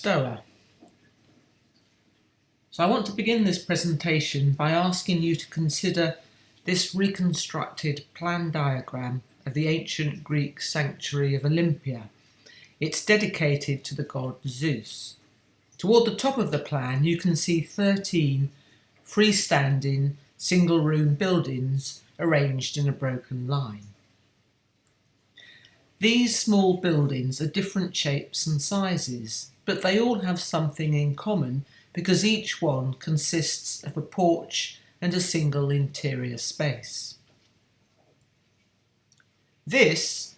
Stoa. So I want to begin this presentation by asking you to consider this reconstructed plan diagram of the ancient Greek sanctuary of Olympia. It's dedicated to the god Zeus. Toward the top of the plan you can see 13 freestanding single-room buildings arranged in a broken line. These small buildings are different shapes and sizes, but they all have something in common because each one consists of a porch and a single interior space. This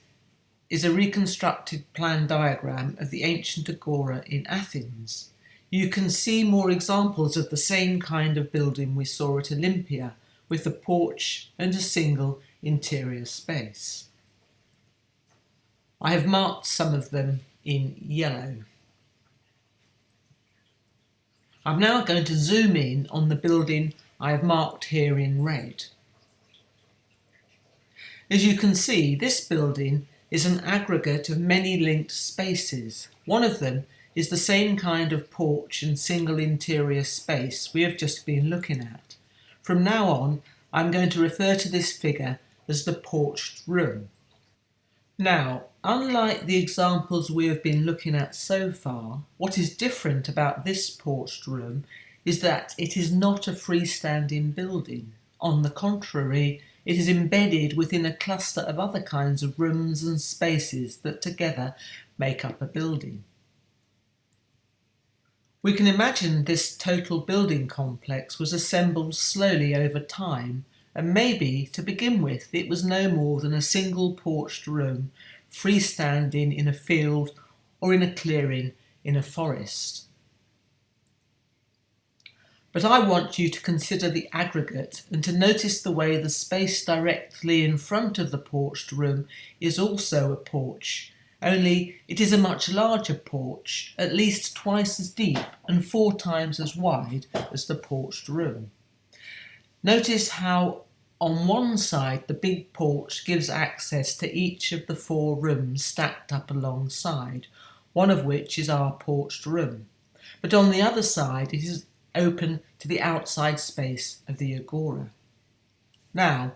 is a reconstructed plan diagram of the ancient agora in Athens. You can see more examples of the same kind of building we saw at Olympia, with a porch and a single interior space. I have marked some of them in yellow. I'm now going to zoom in on the building I have marked here in red. As you can see, this building is an aggregate of many linked spaces. One of them is the same kind of porch and single interior space we have just been looking at. From now on, I'm going to refer to this figure as the Porched Room. Now, unlike the examples we have been looking at so far, what is different about this Porched Room is that it is not a freestanding building. On the contrary, it is embedded within a cluster of other kinds of rooms and spaces that together make up a building. We can imagine this total building complex was assembled slowly over time, and maybe, to begin with, it was no more than a single porched room, freestanding in a field or in a clearing in a forest. But I want you to consider the aggregate and to notice the way the space directly in front of the porched room is also a porch, only it is a much larger porch, at least twice as deep and 4 times as wide as the porched room. Notice how on one side the big porch gives access to each of the 4 rooms stacked up alongside, one of which is our porched room. But on the other side it is open to the outside space of the agora. Now,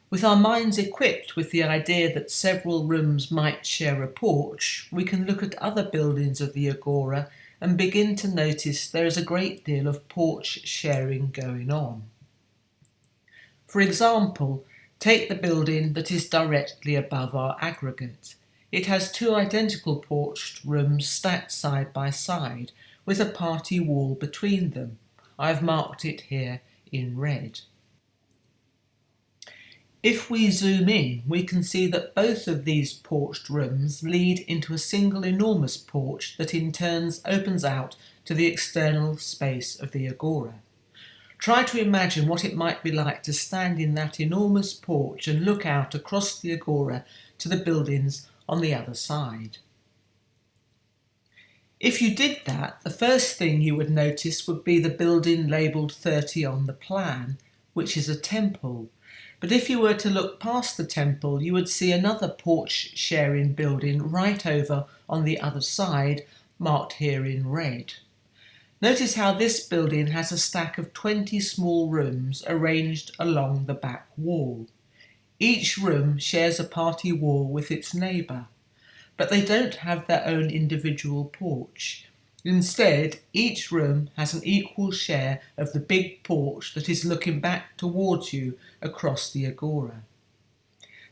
with our minds equipped with the idea that several rooms might share a porch, we can look at other buildings of the agora and begin to notice there is a great deal of porch sharing going on. For example, take the building that is directly above our aggregate. It has 2 identical porched rooms stacked side by side, with a party wall between them. I've marked it here in red. If we zoom in, we can see that both of these porched rooms lead into a single enormous porch that in turn opens out to the external space of the agora. Try to imagine what it might be like to stand in that enormous porch and look out across the agora to the buildings on the other side. If you did that, the first thing you would notice would be the building labelled 30 on the plan, which is a temple. But if you were to look past the temple, you would see another porch-sharing building right over on the other side, marked here in red. Notice how this building has a stack of 20 small rooms arranged along the back wall. Each room shares a party wall with its neighbour, but they don't have their own individual porch. Instead, each room has an equal share of the big porch that is looking back towards you across the agora.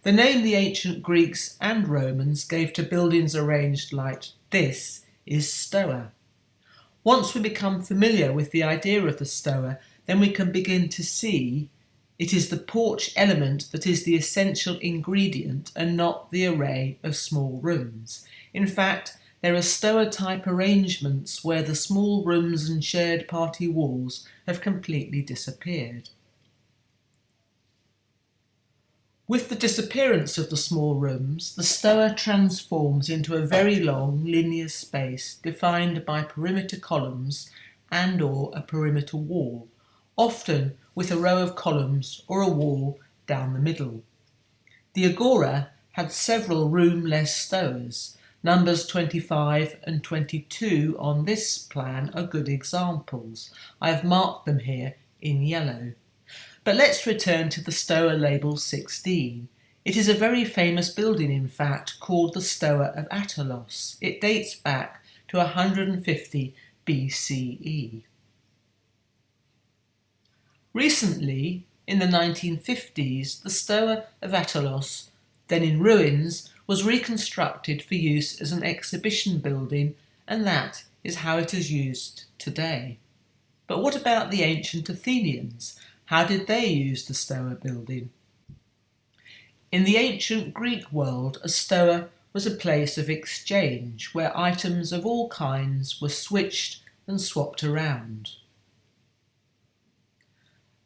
The name the ancient Greeks and Romans gave to buildings arranged like this is Stoa. Once we become familiar with the idea of the Stoa, then we can begin to see it is the porch element that is the essential ingredient and not the array of small rooms. In fact, there are Stoa-type arrangements where the small rooms and shared party walls have completely disappeared. With the disappearance of the small rooms, the Stoa transforms into a very long linear space defined by perimeter columns and/or a perimeter wall, often with a row of columns or a wall down the middle. The agora had several room-less stoas, Numbers 25 and 22 on this plan are good examples. I have marked them here in yellow. But let's return to the Stoa label 16. It is a very famous building, in fact, called the Stower of Atalos. It dates back to 150 BCE. Recently, in the 1950s, the Stoa of Atalos, then in ruins, was reconstructed for use as an exhibition building, and that is how it is used today. But what about the ancient Athenians? How did they use the Stoa building? In the ancient Greek world, a stoa was a place of exchange where items of all kinds were switched and swapped around.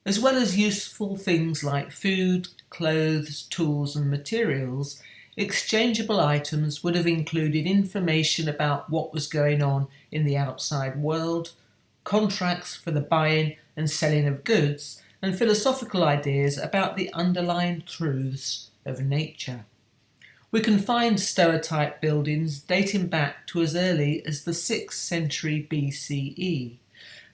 As well as useful things like food, clothes, tools and materials, exchangeable items would have included information about what was going on in the outside world, contracts for the buying and selling of goods, and philosophical ideas about the underlying truths of nature. We can find Stoa-type buildings dating back to as early as the 6th century BCE,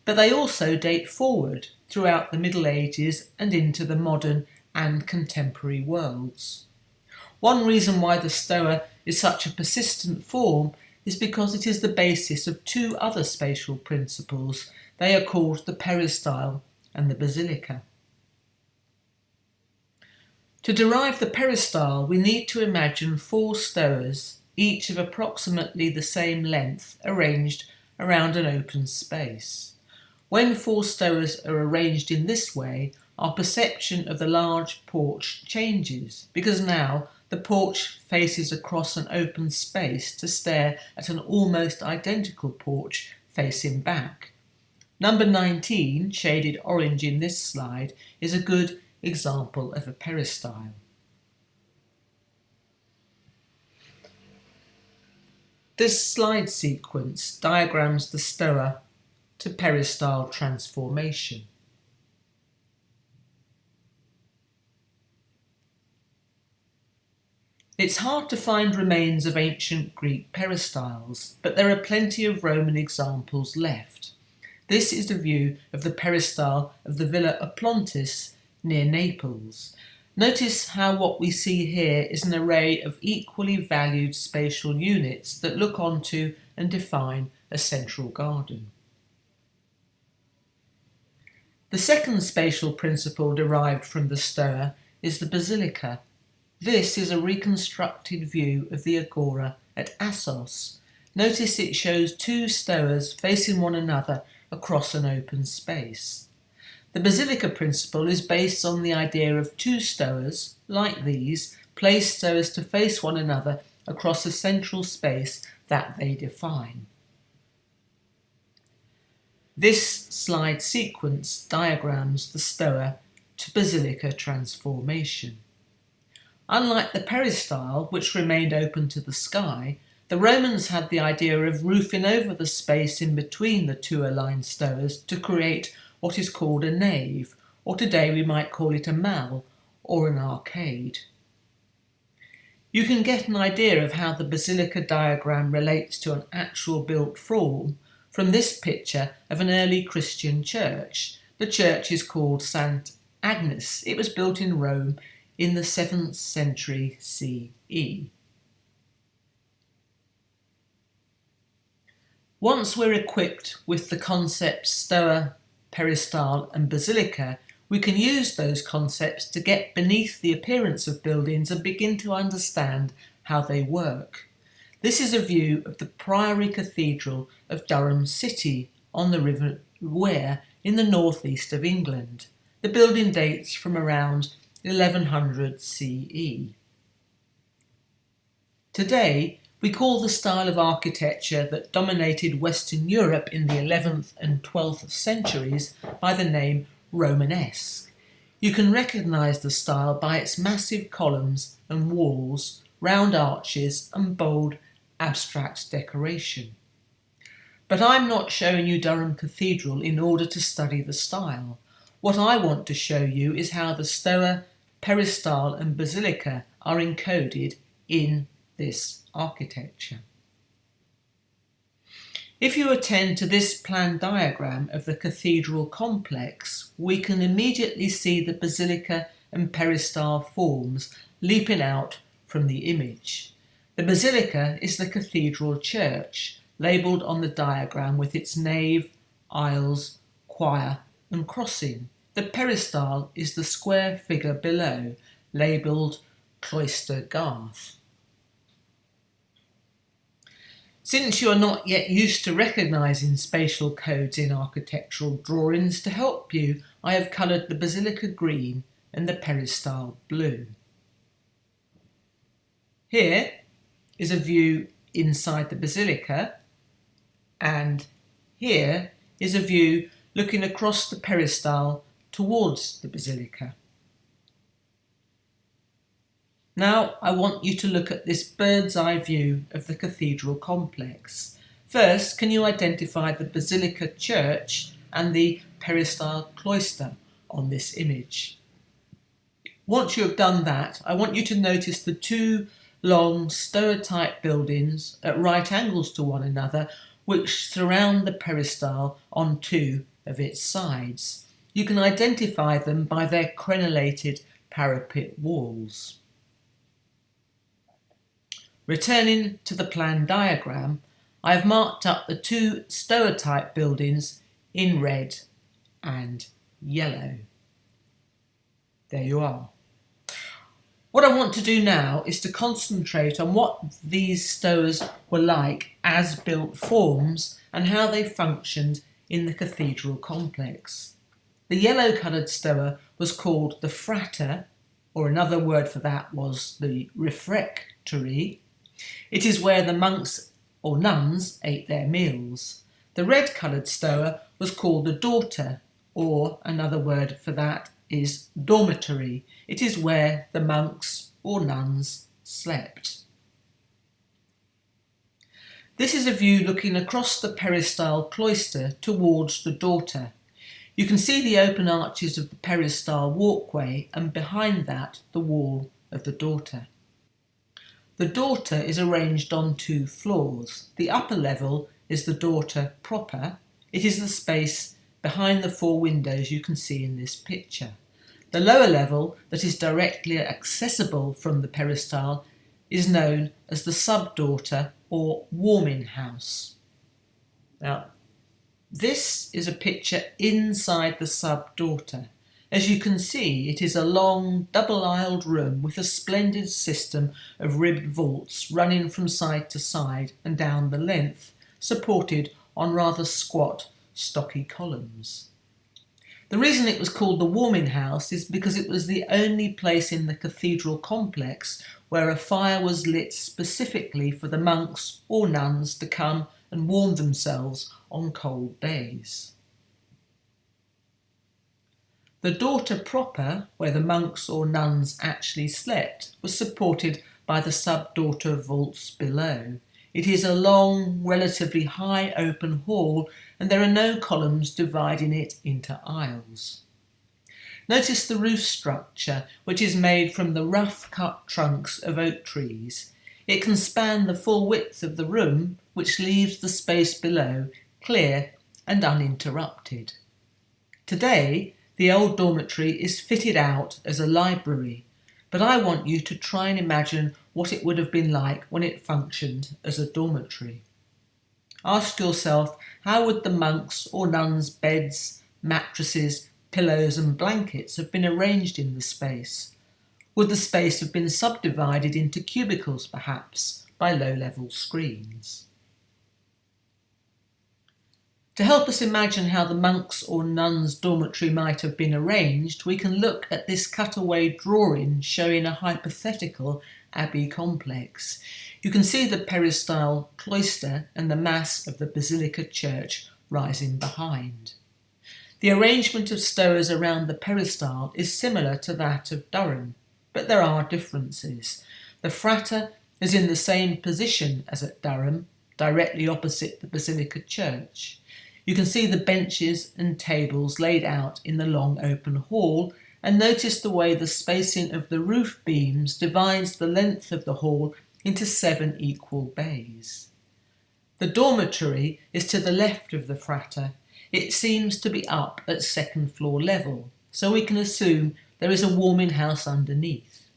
but they also date forward throughout the Middle Ages and into the modern and contemporary worlds. One reason why the Stoa is such a persistent form is because it is the basis of two other spatial principles. They are called the Peristyle and the Basilica. To derive the Peristyle, we need to imagine 4 stoas, each of approximately the same length, arranged around an open space. When 4 stoas are arranged in this way, our perception of the large porch changes, because now the porch faces across an open space to stare at an almost identical porch facing back. Number 19, shaded orange in this slide, is a good example of a peristyle. This slide sequence diagrams the Stoa to peristyle transformation. It's hard to find remains of ancient Greek peristyles, but there are plenty of Roman examples left. This is the view of the peristyle of the Villa Oplontis near Naples. Notice how what we see here is an array of equally valued spatial units that look onto and define a central garden. The second spatial principle derived from the Stoa is the Basilica. This is a reconstructed view of the agora at Assos. Notice it shows 2 stoas facing one another across an open space. The Basilica principle is based on the idea of 2 stoas, like these, placed so as to face one another across a central space that they define. This slide sequence diagrams the Stoa to Basilica transformation. Unlike the peristyle, which remained open to the sky, the Romans had the idea of roofing over the space in between the 2 aligned stoas to create what is called a nave, or today we might call it a mall or an arcade. You can get an idea of how the Basilica diagram relates to an actual built form from this picture of an early Christian church. The church is called St. Agnes. It was built in Rome in the 7th century CE. Once we're equipped with the concepts Stoa, Peristyle and Basilica, we can use those concepts to get beneath the appearance of buildings and begin to understand how they work. This is a view of the Priory Cathedral of Durham City on the River Wear in the northeast of England. The building dates from around 1100 CE. Today, we call the style of architecture that dominated Western Europe in the 11th and 12th centuries by the name Romanesque. You can recognise the style by its massive columns and walls, round arches and bold abstract decoration. But I'm not showing you Durham Cathedral in order to study the style. What I want to show you is how the Stoa, Peristyle and Basilica are encoded in this architecture. If you attend to this plan diagram of the cathedral complex, we can immediately see the basilica and peristyle forms leaping out from the image. The basilica is the cathedral church, labelled on the diagram with its nave, aisles, choir and crossing. The peristyle is the square figure below, labelled cloister garth. Since you are not yet used to recognising spatial codes in architectural drawings, to help you, I have coloured the basilica green and the peristyle blue. Here is a view inside the basilica, and here is a view looking across the peristyle towards the basilica. Now I want you to look at this bird's eye view of the cathedral complex. First, can you identify the basilica church and the peristyle cloister on this image? Once you have done that, I want you to notice the two long Stoa-type buildings at right angles to one another which surround the peristyle on two of its sides. You can identify them by their crenellated parapet walls. Returning to the plan diagram, I have marked up the two Stoa-type buildings in red and yellow. There you are. What I want to do now is to concentrate on what these Stoas were like as built forms and how they functioned in the cathedral complex. The yellow-coloured Stoa was called the frater, or another word for that was the refectory. It is where the monks or nuns ate their meals. The red-coloured Stoa was called the dorter, or another word for that is dormitory. It is where the monks or nuns slept. This is a view looking across the peristyle cloister towards the dorter. You can see the open arches of the peristyle walkway and behind that the wall of the dorter. The dorter is arranged on two floors. The upper level is the dorter proper. It is the space behind the four windows you can see in this picture. The lower level, that is directly accessible from the peristyle, is known as the sub-dorter or warming house. Now, this is a picture inside the sub-dorter. As you can see, it is a long, double-aisled room with a splendid system of ribbed vaults running from side to side and down the length, supported on rather squat, stocky columns. The reason it was called the warming house is because it was the only place in the cathedral complex where a fire was lit specifically for the monks or nuns to come and warm themselves on cold days. The dorter proper, where the monks or nuns actually slept, was supported by the sub-dorter vaults below. It is a long, relatively high open hall, and there are no columns dividing it into aisles. Notice the roof structure, which is made from the rough-cut trunks of oak trees. It can span the full width of the room, which leaves the space below clear and uninterrupted. Today, the old dormitory is fitted out as a library, but I want you to try and imagine what it would have been like when it functioned as a dormitory. Ask yourself, how would the monks' or nuns' beds, mattresses, pillows and blankets have been arranged in the space? Would the space have been subdivided into cubicles, perhaps, by low-level screens? To help us imagine how the monks' or nuns' dormitory might have been arranged, we can look at this cutaway drawing showing a hypothetical abbey complex. You can see the peristyle cloister and the mass of the Basilica church rising behind. The arrangement of stoas around the peristyle is similar to that of Durham, but there are differences. The frater is in the same position as at Durham, directly opposite the Basilica church. You can see the benches and tables laid out in the long open hall, and notice the way the spacing of the roof beams divides the length of the hall into 7 equal bays. The dormitory is to the left of the frater. It seems to be up at second floor level, so we can assume there is a warming house underneath.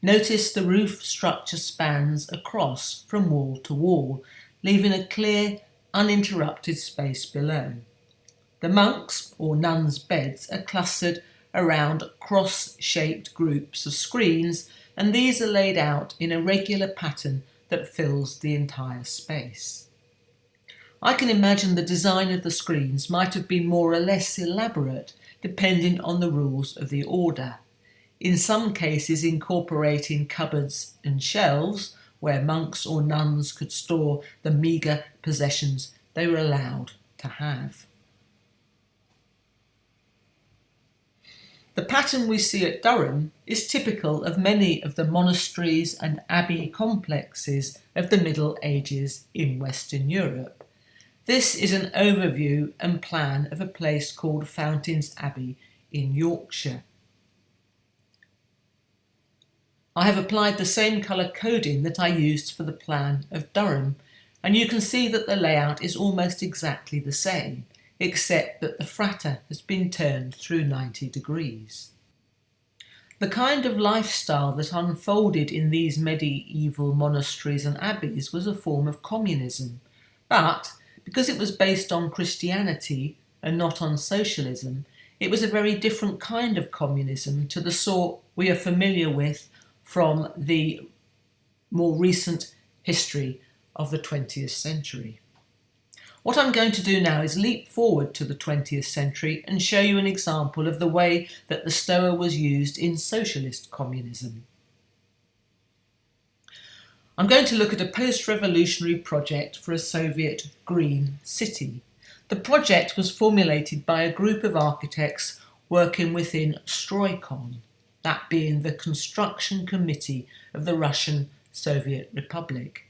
Notice the roof structure spans across from wall to wall, leaving a clear, uninterrupted space below. The monks' or nuns' beds are clustered around cross-shaped groups of screens, and these are laid out in a regular pattern that fills the entire space. I can imagine the design of the screens might have been more or less elaborate, depending on the rules of the order. In some cases incorporating cupboards and shelves, where monks or nuns could store the meagre possessions they were allowed to have. The pattern we see at Durham is typical of many of the monasteries and abbey complexes of the Middle Ages in Western Europe. This is an overview and plan of a place called Fountains Abbey in Yorkshire. I have applied the same colour coding that I used for the plan of Durham, and you can see that the layout is almost exactly the same, except that the frater has been turned through 90 degrees. The kind of lifestyle that unfolded in these medieval monasteries and abbeys was a form of communism, but because it was based on Christianity and not on socialism, it was a very different kind of communism to the sort we are familiar with from the more recent history of the 20th century. What I'm going to do now is leap forward to the 20th century and show you an example of the way that the Stoa was used in socialist communism. I'm going to look at a post-revolutionary project for a Soviet green city. The project was formulated by a group of architects working within Stroikon, that being the construction committee of the Russian Soviet Republic.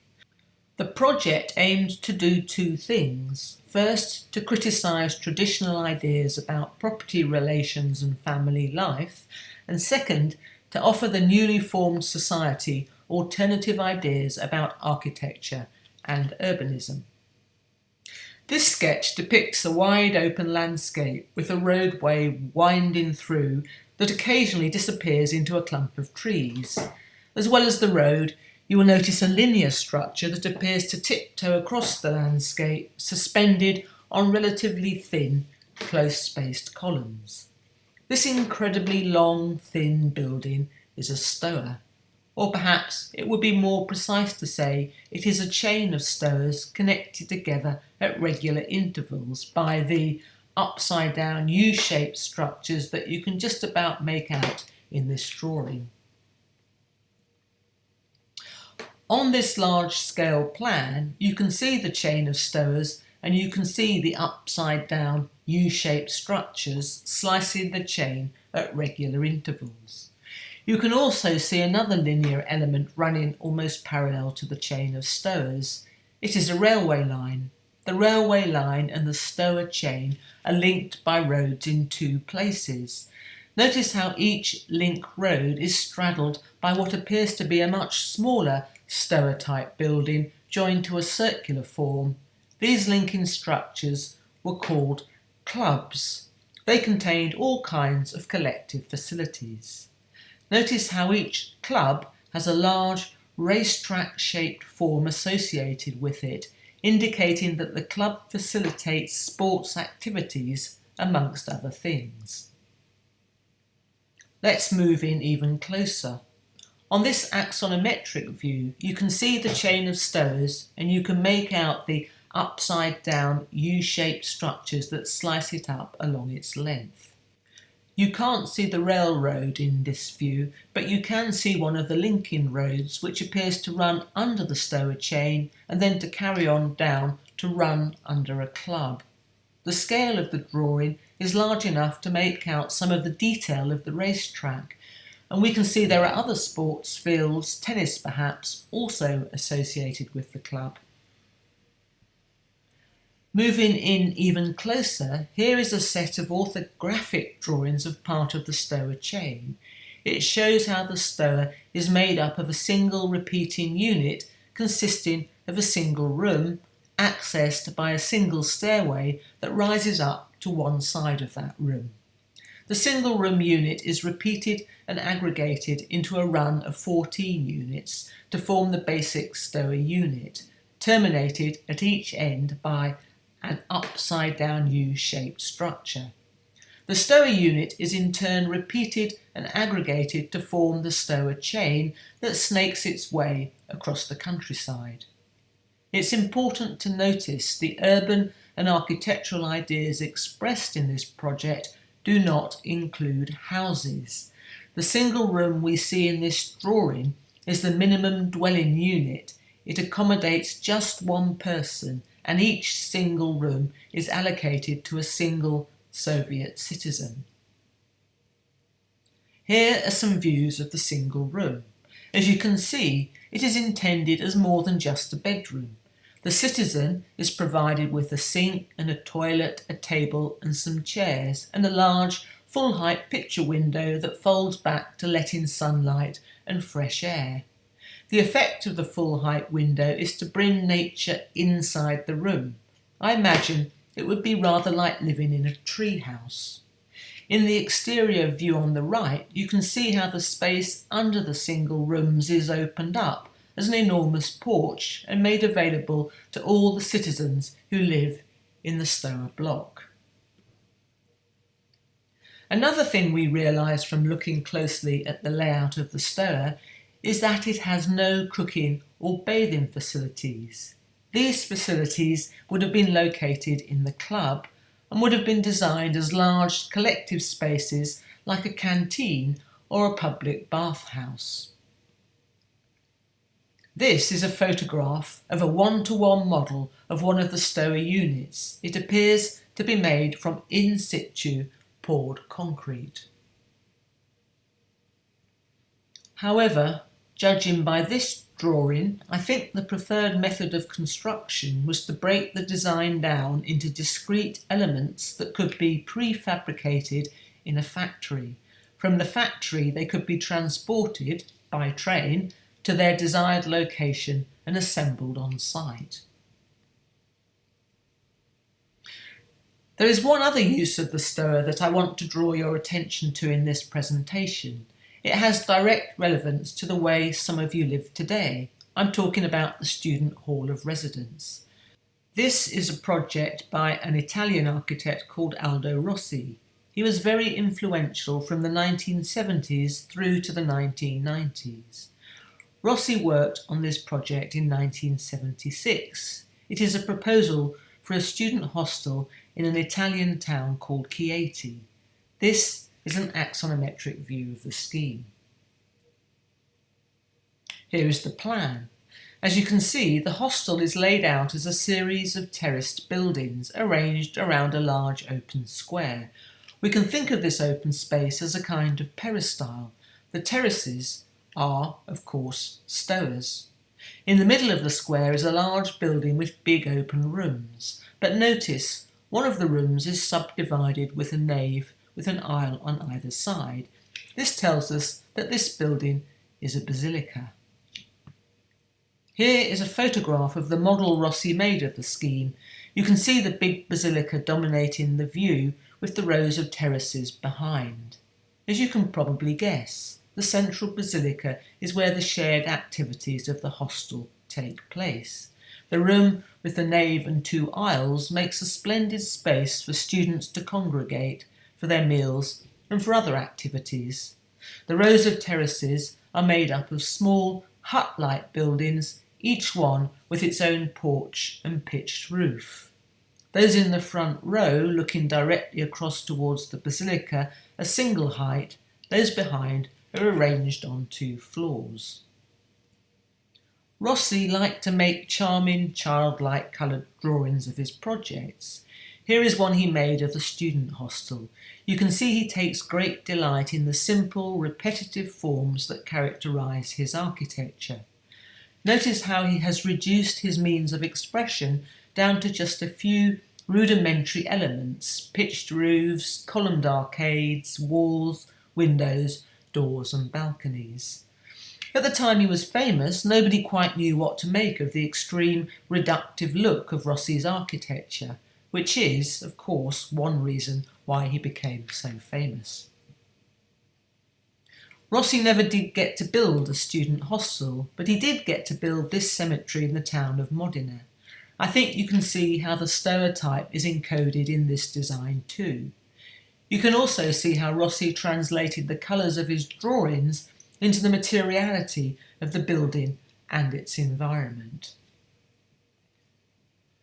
The project aimed to do two things. First, to criticise traditional ideas about property relations and family life, and second, to offer the newly formed society alternative ideas about architecture and urbanism. This sketch depicts a wide open landscape with a roadway winding through that occasionally disappears into a clump of trees. As well as the road, you will notice a linear structure that appears to tiptoe across the landscape, suspended on relatively thin, close-spaced columns. This incredibly long, thin building is a stoa. Or perhaps it would be more precise to say it is a chain of stoas connected together at regular intervals by the upside-down U-shaped structures that you can just about make out in this drawing. On this large-scale plan, you can see the chain of stoas and you can see the upside-down U-shaped structures slicing the chain at regular intervals. You can also see another linear element running almost parallel to the chain of stoas. It is a railway line. The railway line and the stoa chain are linked by roads in two places. Notice how each link road is straddled by what appears to be a much smaller stoa-type building joined to a circular form. These linking structures were called clubs. They contained all kinds of collective facilities. Notice how each club has a large racetrack-shaped form associated with it, indicating that the club facilitates sports activities, amongst other things. Let's move in even closer. On this axonometric view, you can see the chain of stoas and you can make out the upside-down U-shaped structures that slice it up along its length. You can't see the railroad in this view, but you can see one of the linking roads which appears to run under the stoa chain and then to carry on down to run under a club. The scale of the drawing is large enough to make out some of the detail of the racetrack, and we can see there are other sports fields, tennis perhaps, also associated with the club. Moving in even closer, here is a set of orthographic drawings of part of the stoa chain. It shows how the stoa is made up of a single repeating unit consisting of a single room accessed by a single stairway that rises up to one side of that room. The single room unit is repeated and aggregated into a run of 14 units to form the basic Stoa unit, terminated at each end by an upside-down U-shaped structure. The Stoa unit is in turn repeated and aggregated to form the Stoa chain that snakes its way across the countryside. It's important to notice the urban and architectural ideas expressed in this project do not include houses. The single room we see in this drawing is the minimum dwelling unit. It accommodates just one person, and each single room is allocated to a single Soviet citizen. Here are some views of the single room. As you can see, it is intended as more than just a bedroom. The citizen is provided with a sink and a toilet, a table and some chairs, and a large, full-height picture window that folds back to let in sunlight and fresh air. The effect of the full-height window is to bring nature inside the room. I imagine it would be rather like living in a tree house. In the exterior view on the right, you can see how the space under the single rooms is opened up as an enormous porch and made available to all the citizens who live in the Stoa block. Another thing we realise from looking closely at the layout of the Stoa is that it has no cooking or bathing facilities. These facilities would have been located in the club and would have been designed as large collective spaces like a canteen or a public bathhouse. This is a photograph of a one-to-one model of one of the Stoa units. It appears to be made from in situ poured concrete. However, judging by this drawing, I think the preferred method of construction was to break the design down into discrete elements that could be prefabricated in a factory. From the factory, they could be transported by train to their desired location and assembled on site. There is one other use of the Stoa that I want to draw your attention to in this presentation. It has direct relevance to the way some of you live today. I'm talking about the Student Hall of Residence. This is a project by an Italian architect called Aldo Rossi. He was very influential from the 1970s through to the 1990s. Rossi worked on this project in 1976. It is a proposal for a student hostel in an Italian town called Chieti. This is an axonometric view of the scheme. Here is the plan. As you can see, the hostel is laid out as a series of terraced buildings arranged around a large open square. We can think of this open space as a kind of peristyle. The terraces are, of course, stoas. In the middle of the square is a large building with big open rooms, but notice one of the rooms is subdivided with a nave with an aisle on either side. This tells us that this building is a basilica. Here is a photograph of the model Rossi made of the scheme. You can see the big basilica dominating the view with the rows of terraces behind. As you can probably guess, the central basilica is where the shared activities of the hostel take place. The room with the nave and two aisles makes a splendid space for students to congregate for their meals and for other activities. The rows of terraces are made up of small hut-like buildings, each one with its own porch and pitched roof. Those in the front row, looking directly across towards the basilica, are single height. Those behind are arranged on 2 floors. Rossi liked to make charming, childlike coloured drawings of his projects. Here is one he made of the student hostel. You can see he takes great delight in the simple, repetitive forms that characterise his architecture. Notice how he has reduced his means of expression down to just a few rudimentary elements: pitched roofs, columned arcades, walls, windows, doors and balconies. At the time he was famous, nobody quite knew what to make of the extreme reductive look of Rossi's architecture, which is, of course, one reason why he became so famous. Rossi never did get to build a student hostel, but he did get to build this cemetery in the town of Modena. I think you can see how the Stoa type is encoded in this design too. You can also see how Rossi translated the colours of his drawings into the materiality of the building and its environment.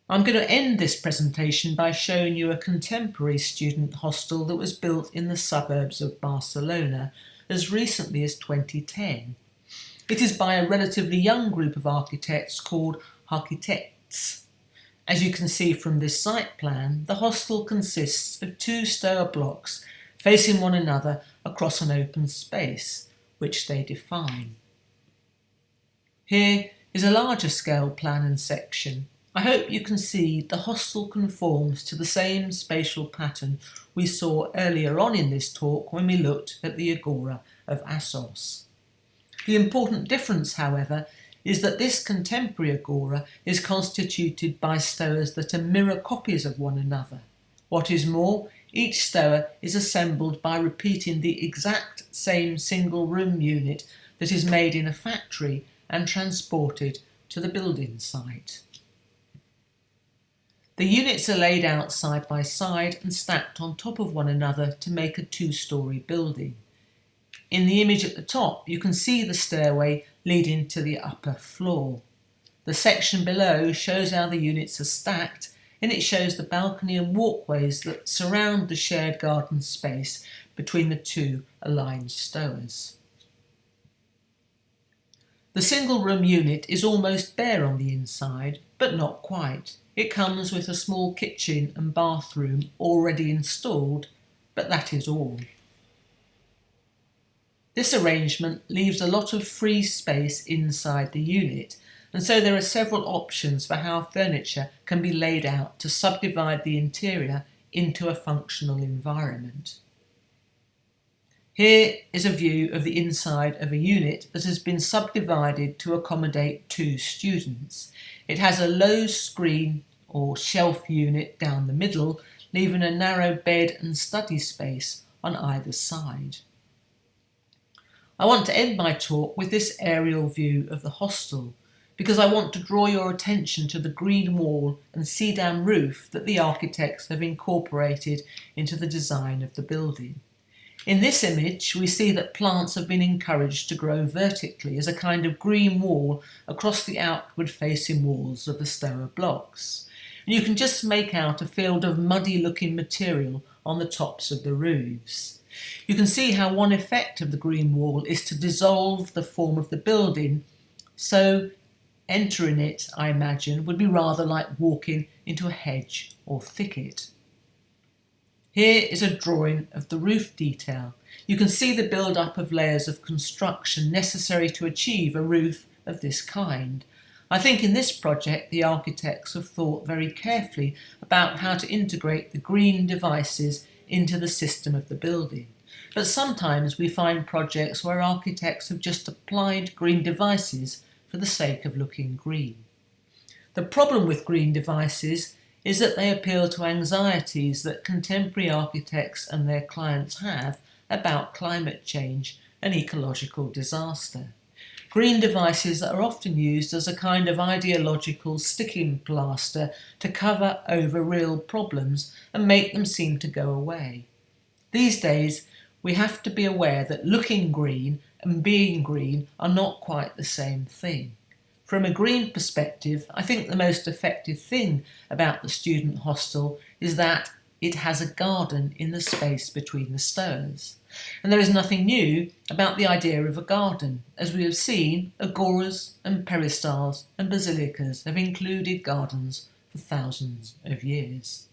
I'm going to end this presentation by showing you a contemporary student hostel that was built in the suburbs of Barcelona as recently as 2010. It is by a relatively young group of architects called Harquitectes. As you can see from this site plan, the hostel consists of 2 Stoa blocks facing one another across an open space, which they define. Here is a larger scale plan and section. I hope you can see the hostel conforms to the same spatial pattern we saw earlier on in this talk when we looked at the Agora of Assos. The important difference, however, is that this contemporary agora is constituted by stoas that are mirror copies of one another. What is more, each stoa is assembled by repeating the exact same single room unit that is made in a factory and transported to the building site. The units are laid out side by side and stacked on top of one another to make a 2-storey building. In the image at the top, you can see the stairway leading to the upper floor. The section below shows how the units are stacked, and it shows the balcony and walkways that surround the shared garden space between the 2 aligned stoas. The single room unit is almost bare on the inside, but not quite. It comes with a small kitchen and bathroom already installed, but that is all. This arrangement leaves a lot of free space inside the unit, and so there are several options for how furniture can be laid out to subdivide the interior into a functional environment. Here is a view of the inside of a unit that has been subdivided to accommodate 2 students. It has a low screen or shelf unit down the middle, leaving a narrow bed and study space on either side. I want to end my talk with this aerial view of the hostel, because I want to draw your attention to the green wall and see-down roof that the architects have incorporated into the design of the building. In this image, we see that plants have been encouraged to grow vertically as a kind of green wall across the outward-facing walls of the Stoa blocks. And you can just make out a field of muddy-looking material on the tops of the roofs. You can see how one effect of the green wall is to dissolve the form of the building, so entering it, I imagine, would be rather like walking into a hedge or thicket. Here is a drawing of the roof detail. You can see the build-up of layers of construction necessary to achieve a roof of this kind. I think in this project the architects have thought very carefully about how to integrate the green devices into the system of the building. But sometimes we find projects where architects have just applied green devices for the sake of looking green. The problem with green devices is that they appeal to anxieties that contemporary architects and their clients have about climate change and ecological disaster. Green devices are often used as a kind of ideological sticking plaster to cover over real problems and make them seem to go away. These days, we have to be aware that looking green and being green are not quite the same thing. From a green perspective, I think the most effective thing about the student hostel is that it has a garden in the space between the stoas. And there is nothing new about the idea of a garden. As we have seen, agoras and peristyles and basilicas have included gardens for thousands of years.